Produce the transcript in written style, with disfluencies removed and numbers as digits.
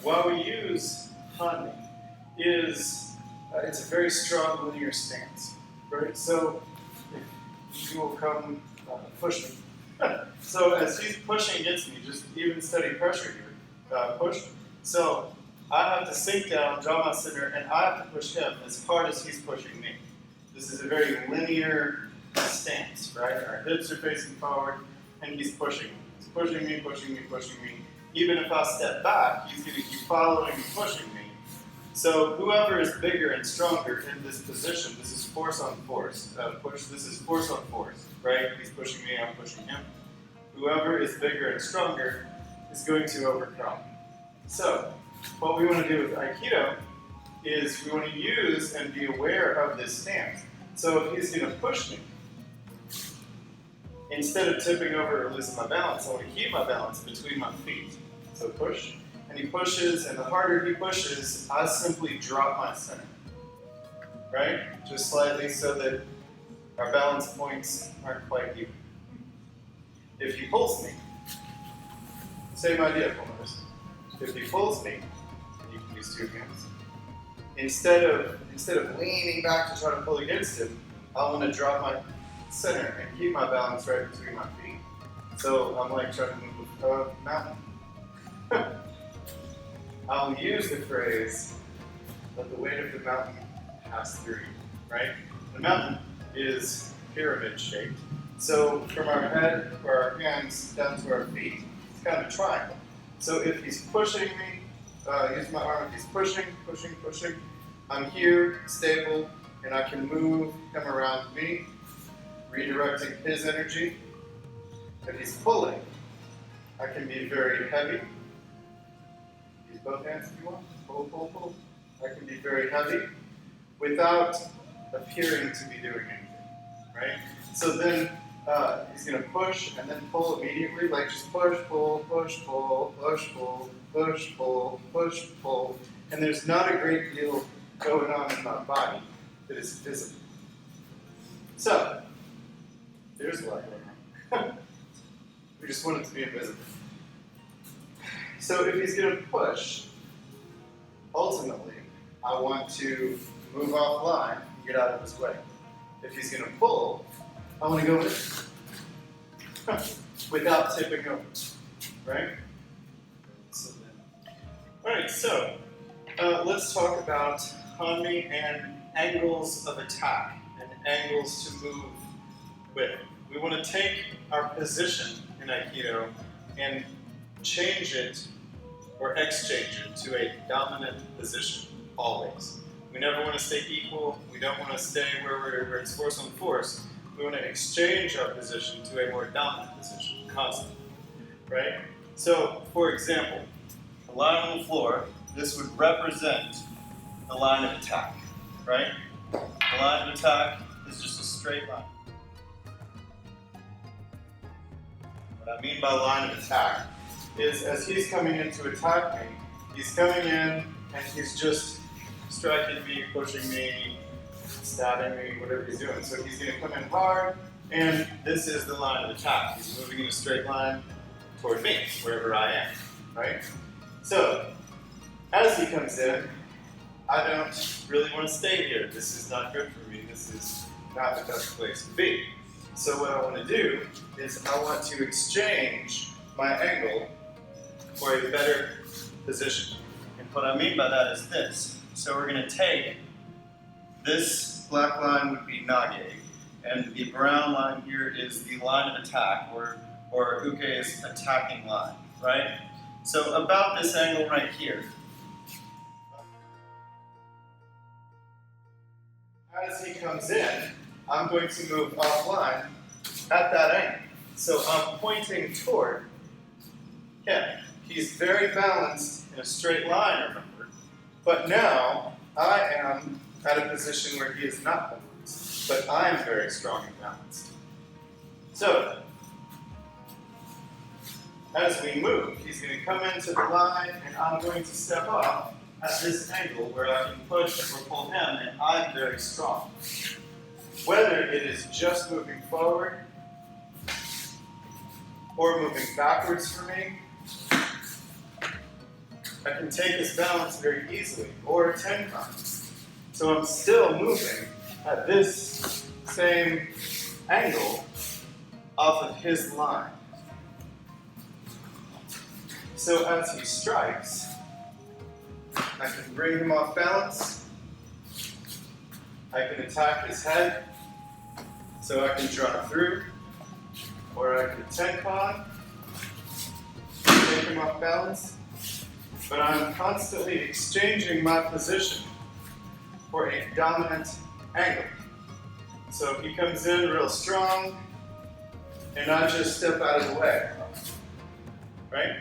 why we use hanmi is it's a very strong linear stance, right? So if you will come push me. So as he's pushing against me, just even steady pressure here, push. So I have to sink down, draw my center, and I have to push him as hard as he's pushing me. This is a very linear stance, right? Our hips are facing forward, and he's pushing me. He's pushing me, pushing me, pushing me. Even if I step back, he's going to keep following and pushing me. So whoever is bigger and stronger in this position, this is force on force. This is force on force, right? He's pushing me, I'm pushing him. Whoever is bigger and stronger is going to overcome. So what we want to do with Aikido is we want to use and be aware of this stance. So if he's going to push me, instead of tipping over or losing my balance, I want to keep my balance between my feet. So push, and he pushes, and the harder he pushes, I simply drop my center, right? Just slightly so that our balance points aren't quite even. If he pulls me, same idea, pullers. If he pulls me, you can use two hands. Instead of leaning back to try to pull against him, I want to drop my center and keep my balance right between my feet. So I'm like trying to move a mountain. I'll use the phrase, let the weight of the mountain pass through you, right? The mountain is pyramid shaped. So from our head, or our hands, down to our feet, it's kind of a triangle. So if he's pushing me, use my arm, if he's pushing, pushing, pushing, I'm here, stable, and I can move him around me, redirecting his energy. If he's pulling, I can be very heavy. Use both hands if you want. Pull, pull, pull. I can be very heavy without appearing to be doing anything, right? So then he's going to push and then pull immediately, like just push, pull, push, pull, push, pull, push, pull, push, pull. And there's not a great deal going on in my body that is visible. So, there's a lot going on. We just want it to be invisible. So if he's going to push, ultimately, I want to move offline and get out of his way. If he's going to pull, I want to go in without tipping over, right? Alright, so let's talk about hanmi and angles of attack and angles to move with. We want to take our position in Aikido and change it or exchange it to a dominant position, always. We never want to stay equal. We don't want to stay where it's force on force. We want to exchange our position to a more dominant position, constantly, right? So, for example, a line on the floor, this would represent the line of attack, right? The line of attack is just a straight line. What I mean by line of attack is as he's coming in to attack me, he's coming in and he's just striking me, pushing me, stabbing me, whatever he's doing. So he's going to come in hard, and this is the line of attack. He's moving in a straight line toward me, wherever I am, right? So, as he comes in, I don't really want to stay here. This is not good for me. This is not the best place to be. So what I want to do is I want to exchange my angle for a better position. And what I mean by that is this. So we're going to take this black line would be Nage, and the brown line here is the line of attack, or Uke's attacking line, right? So about this angle right here. As he comes in, I'm going to move offline at that angle. So I'm pointing toward him. He's very balanced in a straight line, remember. But now I am at a position where he is not balanced, but I'm very strong and balanced. So, as we move, he's going to come into the line, and I'm going to step off at this angle where I can push or pull him, and I'm very strong. Whether it is just moving forward or moving backwards for me, I can take his balance very easily, or tenkan. So I'm still moving at this same angle off of his line. So as he strikes, I can bring him off balance. I can attack his head, so I can draw through, or I can tenkan, take him off balance. But I'm constantly exchanging my position for a dominant angle. So if he comes in real strong, and I just step out of the way, right?